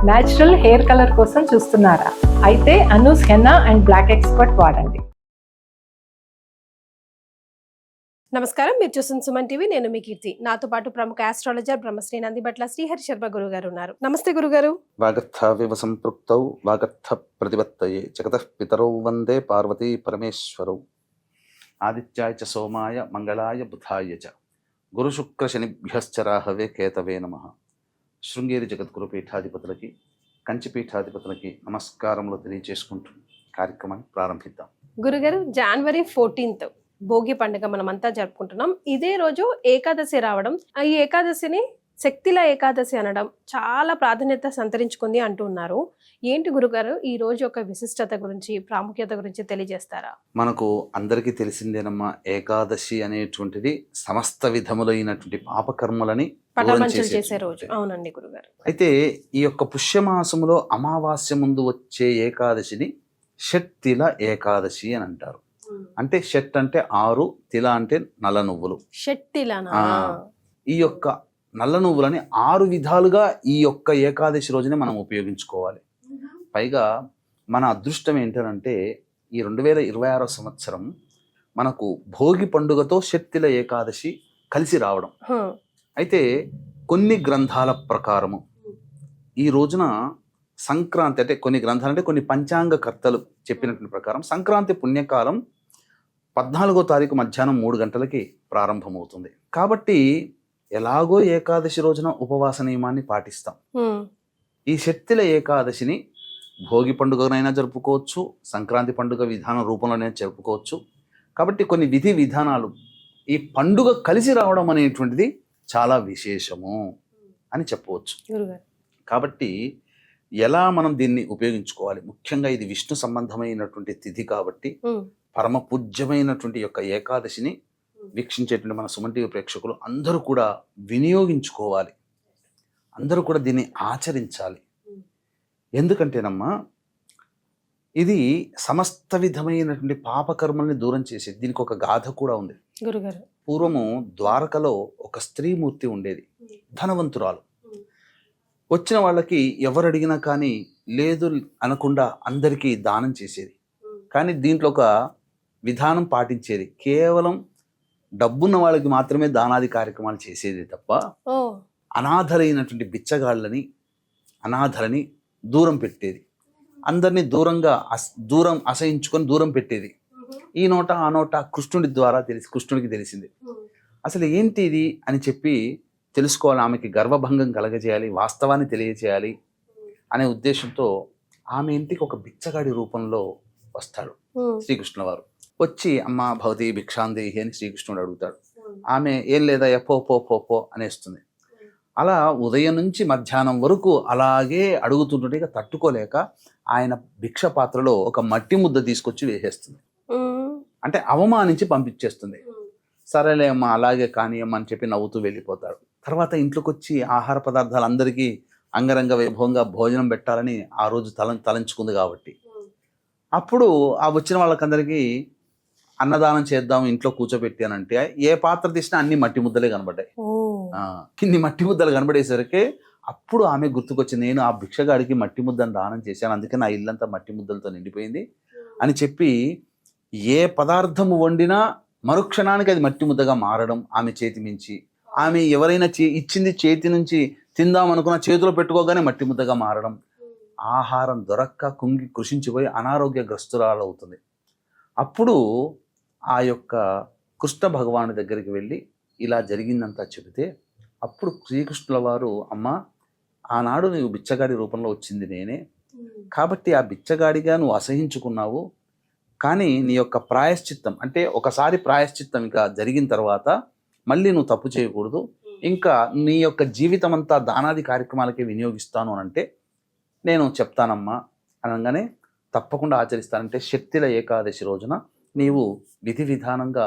Natural hair colour కోసం చూస్తున్నారా? అయితే Anoos henna and black expert వాడండి. నమస్కారం, మీరు చూస్తున్న సుమన్ టీవీ. నేను మీ కీర్తి. నాతో పాటు ప్రముఖ ఆస్ట్రాలజర్ బ్రహ్మశ్రీ నందిబట్ల శ్రీహరి శర్మ గురువు గారు ఉన్నారు. నమస్తే గురుగారు. వాగర్థావివ సంపృక్తౌ వాగర్థ ప్రతిపత్తయే జగతః పితరౌ వందే పార్వతీ పరమేశ్వరౌ. ఆదిత్యాయ చ సోమాయ మంగళాయ బుధాయ చ గురుశుక్ర శనిభ్యశ్చ రాహవే కేతవే నమః. శృంగేరి జగద్గురు పీఠాధిపతులకి, కంచి పీఠాధిపతులకి నమస్కారములు తెలియజేసుకుంటూ కార్యక్రమాన్ని ప్రారంభిద్దాం. గురుగారు, January 14th భోగి పండుగ మనమంతా జరుపుకుంటున్నాం. ఇదే రోజు ఏకాదశి రావడం, ఈ ఏకాదశిని శక్తిల ఏకాదశి అనడం చాలా ప్రాధాన్యత సంతరించుకుంది అంటున్నారు. ఏంటి గురుగారు, ఈ రోజు యొక్క విశిష్టత గురించి, ప్రాముఖ్యత గురించి తెలియజేస్తారా? మనకు అందరికీ తెలిసిందేనమ్మా, ఏకాదశి అనేటువంటిది సమస్త విధములైనటువంటి పాపకర్మలని పటాపంచలు చేసే రోజు. అవునండి గురుగారు. అయితే ఈ యొక్క పుష్యమాసములో అమావాస్య ముందు వచ్చే ఏకాదశిని షట్తిల ఏకాదశి అని అంటారు. అంటే షట్ అంటే 6, తిల అంటే నల్ల నువ్వులు. ఈ యొక్క నల్ల నువ్వులని 6 విధాలుగా ఈ యొక్క ఏకాదశి రోజునే మనం ఉపయోగించుకోవాలి. పైగా మన అదృష్టం ఏంటంటే ఈ 2026 సంవత్సరం మనకు భోగి పండుగతో షట్తిల ఏకాదశి కలిసి రావడం. అయితే కొన్ని గ్రంథాల ప్రకారము ఈ రోజున సంక్రాంతి, అంటే కొన్ని గ్రంథాలు అంటే కొన్ని పంచాంగ కర్తలు చెప్పినటువంటి ప్రకారం సంక్రాంతి పుణ్యకాలం 14వ తారీఖు మధ్యాహ్నం 3 గంటలకి ప్రారంభమవుతుంది. కాబట్టి ఎలాగో ఏకాదశి రోజున ఉపవాస నియమాన్ని పాటిస్తాం. ఈ షట్తిల ఏకాదశిని భోగి పండుగనైనా జరుపుకోవచ్చు, సంక్రాంతి పండుగ విధాన రూపంలోనైనా జరుపుకోవచ్చు. కాబట్టి కొన్ని విధి విధానాలు, ఈ పండుగ కలిసి రావడం అనేటువంటిది చాలా విశేషము అని చెప్పవచ్చు. కాబట్టి ఎలా మనం దీన్ని ఉపయోగించుకోవాలి? ముఖ్యంగా ఇది విష్ణు సంబంధమైనటువంటి తిథి కాబట్టి పరమ పూజ్యమైనటువంటి యొక్క ఏకాదశిని వీక్షించేటువంటి మన సుమన్ టీవీ ప్రేక్షకులు అందరూ కూడా వినియోగించుకోవాలి. అందరూ కూడా దీన్ని ఆచరించాలి. ఎందుకంటేనమ్మా, ఇది సమస్త విధమైనటువంటి పాపకర్మల్ని దూరం చేసేది. దీనికి ఒక గాథ కూడా ఉంది. పూర్వము ద్వారకలో ఒక స్త్రీమూర్తి ఉండేది, ధనవంతురాలు. వచ్చిన వాళ్ళకి ఎవరు అడిగినా కానీ లేదు అనకుండా అందరికీ దానం చేసేది. కానీ దీంట్లో ఒక విధానం పాటించేది. కేవలం డబ్బున్న వాళ్ళకి మాత్రమే దానాది కార్యక్రమాలు చేసేది తప్ప అనాథలైనటువంటి బిచ్చగాళ్ళని, అనాథలని దూరం పెట్టేది. అందరినీ దూరం అసహించుకొని దూరం పెట్టేది. ఈ నోట ఆ నోట కృష్ణుడికి తెలిసింది. అసలు ఏంటి ఇది అని చెప్పి తెలుసుకోవాలి, ఆమెకి గర్వభంగం కలగజేయాలి, వాస్తవాన్ని తెలియజేయాలి అనే ఉద్దేశంతో ఆమె ఇంటికి ఒక బిచ్చగాడి రూపంలో వస్తాడు శ్రీకృష్ణుల వారు. వచ్చి అమ్మ భవతి భిక్షాందేహి అని శ్రీకృష్ణుడు అడుగుతాడు. ఆమె ఏం లేదా పో పో పో పో అనేస్తుంది. అలా ఉదయం నుంచి మధ్యాహ్నం వరకు అలాగే అడుగుతుంటే తట్టుకోలేక ఆయన భిక్ష పాత్రలో ఒక మట్టి ముద్ద తీసుకొచ్చి వేసేస్తుంది. అంటే అవమానించి పంపించేస్తుంది. సరేలే అమ్మ అలాగే కానియమ్మ అని చెప్పి నవ్వుతూ వెళ్ళిపోతాడు. తర్వాత ఇంట్లోకి వచ్చి ఆహార పదార్థాలు అందరికీ అంగరంగ వైభవంగా భోజనం పెట్టాలని ఆ రోజు తలంచుకుంది కాబట్టి అప్పుడు ఆ వచ్చిన వాళ్ళకందరికీ అన్నదానం చేద్దాం ఇంట్లో కూర్చోబెట్టి అని అంటే ఏ పాత్ర తీసినా అన్ని మట్టి ముద్దలే కనబడ్డాయి. ఇన్ని మట్టి ముద్దలు కనబడేసరికి అప్పుడు ఆమె గుర్తుకొచ్చి, నేను ఆ భిక్షగాడికి మట్టి ముద్దను దానం చేశాను, అందుకే నా ఇల్లంతా మట్టి ముద్దలతో నిండిపోయింది అని చెప్పి ఏ పదార్థము వండినా మరుక్షణానికి అది మట్టి ముద్దగా మారడం ఆమె చేతి మించి. ఆమె ఎవరైనా ఇచ్చింది చేతి నుంచి తిందాం అనుకున్న చేతిలో పెట్టుకోగానే మట్టి ముద్దగా మారడం. ఆహారం దొరక్క కుంగి కృషించిపోయి అనారోగ్యగ్రస్తురాలు అవుతుంది. అప్పుడు ఆ యొక్క కృష్ణ భగవాను దగ్గరికి వెళ్ళి ఇలా జరిగిందంతా చెబితే అప్పుడు శ్రీకృష్ణుల వారు, అమ్మ ఆనాడు నీవు బిచ్చగాడి రూపంలో వచ్చింది నేనే, కాబట్టి ఆ బిచ్చగాడిగా నువ్వు అసహించుకున్నావు. కానీ నీ యొక్క ప్రాయశ్చిత్తం, అంటే ఒకసారి ప్రాయశ్చిత్తం ఇంకా జరిగిన తర్వాత మళ్ళీ నువ్వు తప్పు చేయకూడదు, ఇంకా నీ యొక్క జీవితం అంతా దానాది కార్యక్రమాలకే వినియోగిస్తాను అని అంటే నేను చెప్తానమ్మా అనగానే తప్పకుండా ఆచరిస్తానంటే షట్తిల ఏకాదశి రోజున నీవు విధి విధానంగా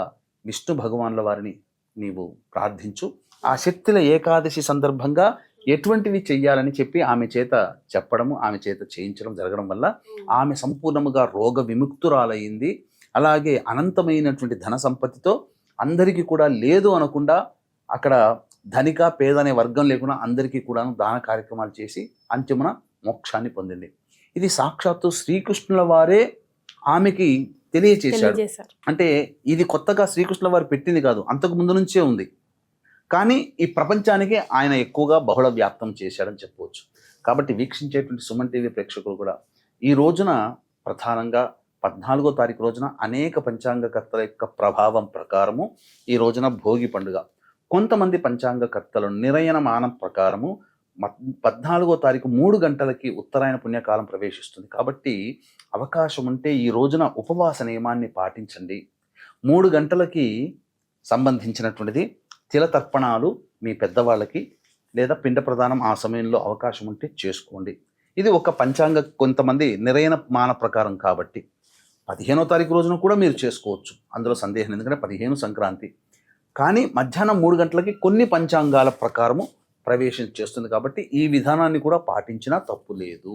విష్ణు భగవానుల వారిని నీవు ప్రార్థించు. ఆ షట్తిల ఏకాదశి సందర్భంగా ఎటువంటివి చెయ్యాలని చెప్పి ఆమె చేత చెప్పడము, ఆమె చేత చేయించడం జరగడం వల్ల ఆమె సంపూర్ణముగా రోగ విముక్తురాలయ్యింది. అలాగే అనంతమైనటువంటి ధన సంపత్తితో అందరికీ కూడా లేదు అనకుండా అక్కడ ధనిక పేద అనే వర్గం లేకుండా అందరికీ కూడా దాన కార్యక్రమాలు చేసి అంత్యమున మోక్షాన్ని పొందింది. ఇది సాక్షాత్తు శ్రీకృష్ణుల వారే ఆమెకి తెలియచేశాడు. తెలియజేశారు. అంటే ఇది కొత్తగా శ్రీకృష్ణుల వారు పెట్టింది కాదు, అంతకు ముందు నుంచే ఉంది. కానీ ఈ ప్రపంచానికి ఆయన ఎక్కువగా బహుళ వ్యాప్తం చేశాడని చెప్పవచ్చు. కాబట్టి వీక్షించేటువంటి సుమన్ టీవీ ప్రేక్షకులు కూడా ఈ రోజున ప్రధానంగా 14వ తారీఖు రోజున అనేక పంచాంగకర్తల యొక్క ప్రభావం ప్రకారము ఈ రోజున భోగి పండుగ. కొంతమంది పంచాంగకర్తలు నిరయనమానం ప్రకారము 14వ తారీఖు 3 గంటలకి ఉత్తరాయణ పుణ్యకాలం ప్రవేశిస్తుంది. కాబట్టి అవకాశం ఉంటే ఈ రోజున ఉపవాస నియమాన్ని పాటించండి. 3 గంటలకి సంబంధించినటువంటిది తిల తర్పణాలు మీ పెద్దవాళ్ళకి లేదా పిండ ప్రదానం ఆ సమయంలో అవకాశం ఉంటే చేసుకోండి. ఇది ఒక పంచాంగ కొంతమంది నిరయనమాన ప్రకారం కాబట్టి 15వ తారీఖు రోజున కూడా మీరు చేసుకోవచ్చు, అందులో సందేహం. ఎందుకంటే 15 సంక్రాంతి. కానీ మధ్యాహ్నం 3 గంటలకి కొన్ని పంచాంగాల ప్రకారము ప్రవేశం చేస్తుంది కాబట్టి ఈ విధానాన్ని కూడా పాటించినా తప్పు లేదు.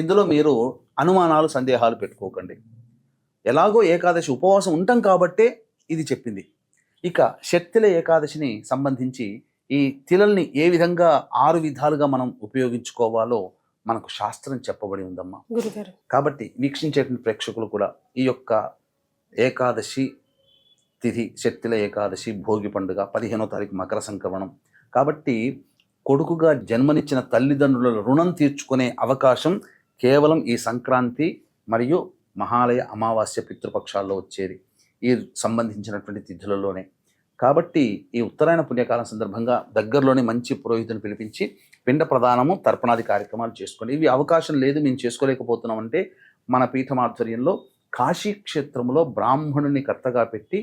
ఇందులో మీరు అనుమానాలు సందేహాలు పెట్టుకోకండి. ఎలాగో ఏకాదశి ఉపవాసం ఉంటాం కాబట్టే ఇది చెప్పింది. ఇక షట్తిల ఏకాదశిని సంబంధించి ఈ తిలల్ని ఏ విధంగా 6 విధాలుగా మనం ఉపయోగించుకోవాలో మనకు శాస్త్రం చెప్పబడి ఉందమ్మా. కాబట్టి వీక్షించేటువంటి ప్రేక్షకులు కూడా ఈ యొక్క ఏకాదశి తిథి షట్తిల ఏకాదశి భోగి పండుగ 15వ తారీఖు మకర సంక్రమణం కాబట్టి కొడుకుగా జన్మనిచ్చిన తల్లిదండ్రుల రుణం తీర్చుకునే అవకాశం కేవలం ఈ సంక్రాంతి మరియు మహాలయ అమావాస్య పితృపక్షాల్లో వచ్చేది ఈ సంబంధించినటువంటి తిథులలోనే. కాబట్టి ఈ ఉత్తరాయణ పుణ్యకాలం సందర్భంగా దగ్గరలోనే మంచి పురోహితుని పిలిపించి పిండ ప్రదానము తర్పణాది కార్యక్రమాలు చేసుకోండి. ఇవి అవకాశం లేదు, మేము చేసుకోలేకపోతున్నాం అంటే మన పీఠం ఆధ్వర్యంలో కాశీ క్షేత్రంలో బ్రాహ్మణుని కర్తగా పెట్టి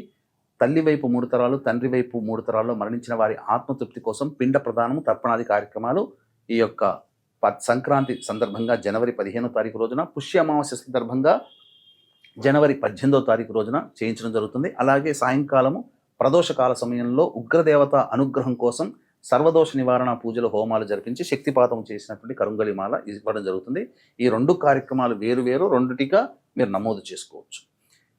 తల్లి వైపు 3 తరాలు తండ్రి వైపు 3 తరాల్లో మరణించిన వారి ఆత్మతృప్తి కోసం పిండ ప్రదానము తర్పణాది కార్యక్రమాలు ఈ యొక్క సంక్రాంతి సందర్భంగా జనవరి 15వ తారీఖు రోజున, పుష్య అమావాస్య సందర్భంగా జనవరి 18వ తారీఖు రోజున చేయించడం జరుగుతుంది. అలాగే సాయంకాలము ప్రదోషకాల సమయంలో ఉగ్రదేవత అనుగ్రహం కోసం సర్వదోష నివారణ పూజలు హోమాలు జరిపించి శక్తిపాతం చేసినటువంటి కరుంగలిమాల ఇవ్వడం జరుగుతుంది. ఈ 2 కార్యక్రమాలు వేరు రెండుటిగా మీరు నమోదు చేసుకోవచ్చు.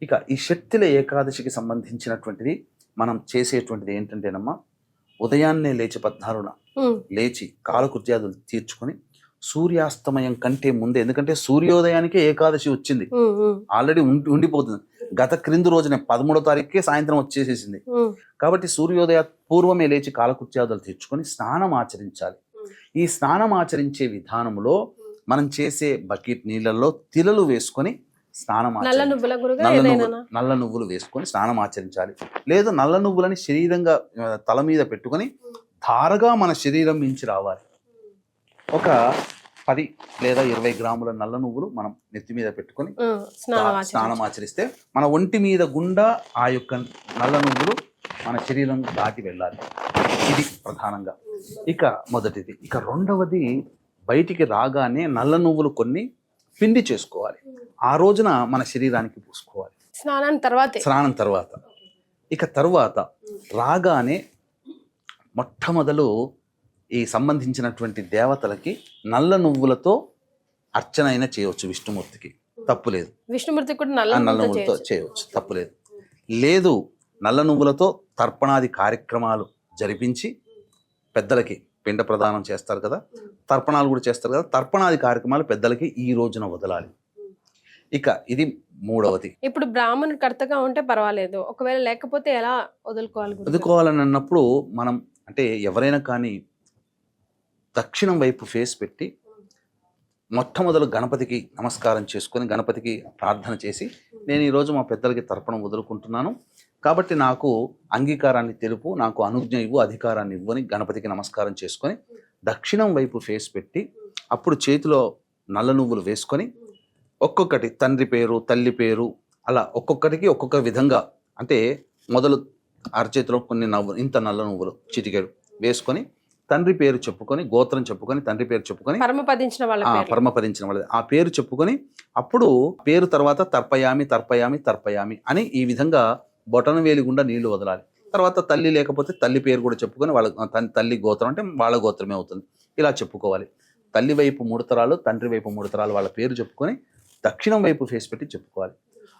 ఇక ఈ షట్తిల ఏకాదశికి సంబంధించినటువంటిది మనం చేసేటువంటిది ఏంటంటేనమ్మా, ఉదయాన్నే లేచి 14న లేచి కాలకృత్యాదులు తీర్చుకొని సూర్యాస్తమయం కంటే ముందే, ఎందుకంటే సూర్యోదయానికే ఏకాదశి వచ్చింది, ఆల్రెడీ ఉండిపోతుంది. గత క్రింది రోజునే 13వ తారీఖుకే సాయంత్రం వచ్చేసేసింది. కాబట్టి సూర్యోదయ పూర్వమే లేచి కాలకృత్యాదులు తీర్చుకొని స్నానం ఆచరించాలి. ఈ స్నానం ఆచరించే విధానంలో మనం చేసే బకెట్ నీళ్ళల్లో తిలలు వేసుకొని స్నానం నల్ల నువ్వులు వేసుకొని స్నానం ఆచరించాలి. లేదు నల్ల నువ్వులని శరీరంగా తల మీద పెట్టుకొని ధారగా మన శరీరం మించి రావాలి. ఒక 10 లేదా 20 గ్రాముల నల్ల నువ్వులు మనం నెత్తి మీద పెట్టుకొని స్నానం ఆచరిస్తే మన ఒంటి మీద గుండా ఆ యొక్క నల్ల నువ్వులు మన శరీరం దాటి వెళ్ళాలి. ఇది ప్రధానంగా. ఇక మొదటిది. ఇక రెండవది, బయటికి రాగానే నల్ల నువ్వులు కొన్ని పిండి చేసుకోవాలి. ఆ రోజున మన శరీరానికి పూసుకోవాలి స్నానం తర్వాత. ఇక తర్వాత రాగానే మొట్టమొదలు ఈ సంబంధించినటువంటి దేవతలకి నల్ల నువ్వులతో అర్చన అయినా చేయవచ్చు. విష్ణుమూర్తికి తప్పులేదు, విష్ణుమూర్తికి కూడా నల్ల నువ్వులతో చేయవచ్చు, తప్పులేదు. లేదు నల్ల నువ్వులతో తర్పణాది కార్యక్రమాలు జరిపించి పెద్దలకి పిండ ప్రదానం చేస్తారు కదా, తర్పణాలు కూడా చేస్తారు కదా, తర్పణాది కార్యక్రమాలు పెద్దలకి ఈ రోజున వదలాలి. ఇక ఇది మూడవది. ఇప్పుడు బ్రాహ్మణుడు కర్తగా ఉంటే పర్వాలేదు, ఒకవేళ లేకపోతే ఎలా వదులుకోవాలని అన్నప్పుడు మనం అంటే ఎవరైనా కానీ దక్షిణం వైపు ఫేస్ పెట్టి మొట్టమొదలు గణపతికి నమస్కారం చేసుకొని గణపతికి ప్రార్థన చేసి, నేను ఈరోజు మా పెద్దలకి తర్పణం వదులుకుంటున్నాను కాబట్టి నాకు అంగీకారాన్ని తెలుపు, నాకు అనుజ్ఞ ఇవ్వు, అధికారాన్ని ఇవ్వు అని గణపతికి నమస్కారం చేసుకొని దక్షిణం వైపు ఫేస్ పెట్టి అప్పుడు చేతిలో నల్ల నువ్వులు వేసుకొని ఒక్కొక్కటి తండ్రి పేరు తల్లి పేరు అలా ఒక్కొక్కటికి ఒక్కొక్క విధంగా, అంటే మొదలు అరచేతిలో కొన్ని ఇంత నల్ల నువ్వులు చిటికెడు వేసుకొని తండ్రి పేరు చెప్పుకొని గోత్రం చెప్పుకొని తండ్రి పేరు చెప్పుకొని పరమపదించిన వాళ్ళ ఆ పేరు చెప్పుకొని అప్పుడు పేరు తర్వాత తర్పయామి అని ఈ విధంగా బొటన వేలి గుండా నీళ్లు వదలాలి. తర్వాత తల్లి లేకపోతే తల్లి పేరు కూడా చెప్పుకొని వాళ్ళ తల్లి గోత్రం అంటే వాళ్ళ గోత్రమే అవుతుంది, ఇలా చెప్పుకోవాలి. తల్లి వైపు 3 తరాలు తండ్రి వైపు 3 తరాలు వాళ్ళ పేరు చెప్పుకొని దక్షిణం వైపు ఫేస్ పెట్టి చెప్పుకోవాలి.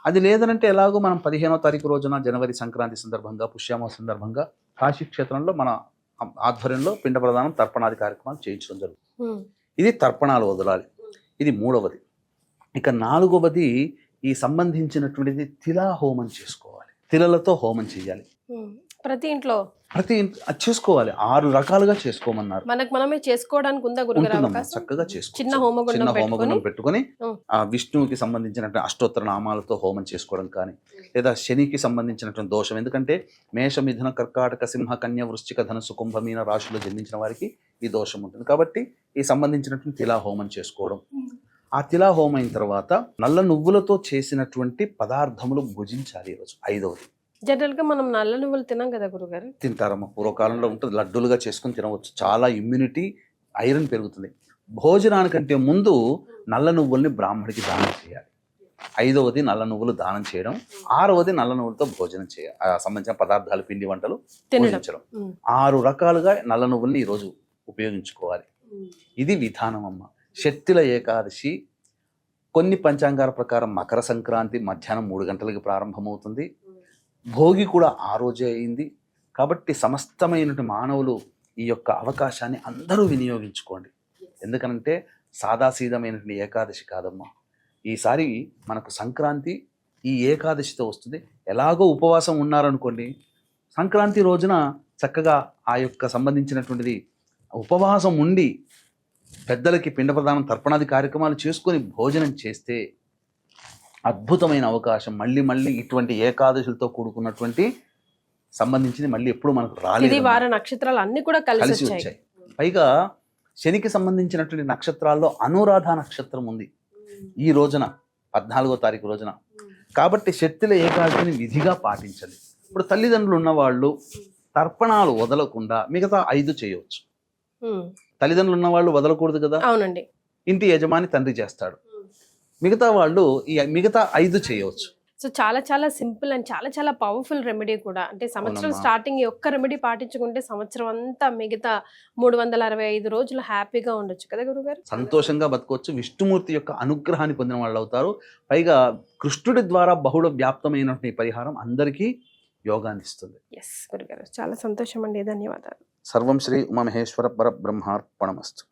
అది లేదనంటే ఎలాగో మనం 15వ తారీఖు రోజున జనవరి సంక్రాంతి సందర్భంగా పుష్యమాస సందర్భంగా కాశీ క్షేత్రంలో మన ఆధ్వర్యంలో పిండ ప్రదానం తర్పణాది కార్యక్రమాలు చేయించడం జరుగుతుంది. ఇది తర్పణాలు వదలాలి. ఇది 3వది. ఇక 4వది ఈ సంబంధించినటువంటిది తిలా హోమం చేసుకోవాలి. తిలలతో హోమం చేయాలి. ప్రతి ఇంట్లో అది చేసుకోవాలి. 6 రకాలుగా చేసుకోమన్నారు. మనమే చేసుకోవడానికి ఉందా గురుగారు ఉంటుందమ్మా, అవకాశం? చక్కగా చేసుకో. చిన్న హోమగుండం పెట్టుకొని ఆ విష్ణువుకి సంబంధించినటువంటి అష్టోత్తర నామాలతో హోమం చేసుకోవడం కానీ, లేదా శనికి సంబంధించినటువంటి దోషం, ఎందుకంటే మేష, మిథున, కర్కాటక, సింహ, కన్య, వృశ్చిక, ధనుసు, కుంభ, మీన రాశుల్లో జన్మించిన వారికి ఈ దోషం ఉంటుంది. కాబట్టి ఈ సంబంధించినటువంటి తిలా హోమం చేసుకోవడం. ఆ తిలా హోమం అయిన తర్వాత నల్ల నువ్వులతో చేసినటువంటి పదార్థములు భుజించాలి ఈరోజు. 5వది. జనరల్ గా మనం నల్ల నువ్వులు తినాం కదా గురుగారు. తింటారమ్మా, పూర్వకాలంలో ఉంటుంది, లడ్డూలుగా చేసుకుని తినవచ్చు. చాలా ఇమ్యూనిటీ, ఐరన్ పెరుగుతుంది. భోజనానికంటే ముందు నల్ల నువ్వుల్ని బ్రాహ్మడికి దానం చేయాలి. 5వది నల్ల నువ్వులు దానం చేయడం. 6వది నల్ల నువ్వులతో భోజనం చేయాలి. సంబంధించిన పదార్థాలు, పిండి వంటలు భోజించడం. 6 రకాలుగా నల్ల నువ్వుల్ని ఈరోజు ఉపయోగించుకోవాలి. ఇది విధానం అమ్మ. షట్టిల ఏకాదశి కొన్ని పంచాంగాల ప్రకారం మకర సంక్రాంతి మధ్యాహ్నం 3 గంటలకి ప్రారంభమవుతుంది. భోగి కూడా ఆ రోజే అయింది. కాబట్టి సమస్తమైనటువంటి మానవులు ఈ యొక్క అవకాశాన్ని అందరూ వినియోగించుకోండి. ఎందుకనంటే సాదాసీదమైనటువంటి ఏకాదశి కాదమ్మా. ఈసారి మనకు సంక్రాంతి ఈ ఏకాదశితో వస్తుంది. ఎలాగో ఉపవాసం ఉన్నారనుకోండి, సంక్రాంతి రోజున చక్కగా ఆ యొక్క సంబంధించినటువంటిది ఉపవాసం ఉండి పెద్దలకి పిండ ప్రదానం, తర్పణాది కార్యక్రమాలు చేసుకొని భోజనం చేస్తే అద్భుతమైన అవకాశం. మళ్ళీ ఇటువంటి ఏకాదశులతో కూడుకున్నటువంటి సంబంధించింది మళ్ళీ ఎప్పుడు మనకు రాలేదు. వార నక్షత్రాలు అన్ని కూడా కలిసి వచ్చాయి. పైగా శనికి సంబంధించినటువంటి నక్షత్రాల్లో అనురాధ నక్షత్రం ఉంది ఈ రోజున, 14వ తారీఖు రోజున. కాబట్టి షట్టిల ఏకాదశిని విధిగా పాటించాలి. ఇప్పుడు తల్లిదండ్రులు ఉన్నవాళ్ళు తర్పణాలు వదలకుండా మిగతా 5 చేయవచ్చు. తల్లిదండ్రులు ఉన్న వాళ్ళు వదలకూడదు కదా. అవునండి. ఇంటి యజమాని తండ్రి చేస్తాడు, మిగతా వాళ్ళు ఈ మిగతా 5 చేయవచ్చు. సో చాలా సింపుల్ అండ్ చాలా పవర్ఫుల్ రెమెడీ కూడా. అంటే సంవత్సరం స్టార్టింగ్ ఈ ఒక్క రెమెడీ పాటించుకుంటే సంవత్సరం అంతా మిగతా 365 రోజులు హ్యాపీగా ఉండొచ్చు కదా గురుగారు. సంతోషంగా బతకొచ్చు. విష్ణుమూర్తి యొక్క అనుగ్రహాన్ని పొందిన వాళ్ళు అవుతారు. పైగా కృష్ణుడి ద్వారా బహుళ వ్యాప్తమైనటువంటి పరిహారం అందరికీ యోగాన్ని ఇస్తుంది. ఎస్ గురుగారు, చాలా సంతోషం అండి. ధన్యవాదాలు. సర్వం శ్రీ ఉమామహేశ్వర పరబ్రహ్మార్పణమస్తు.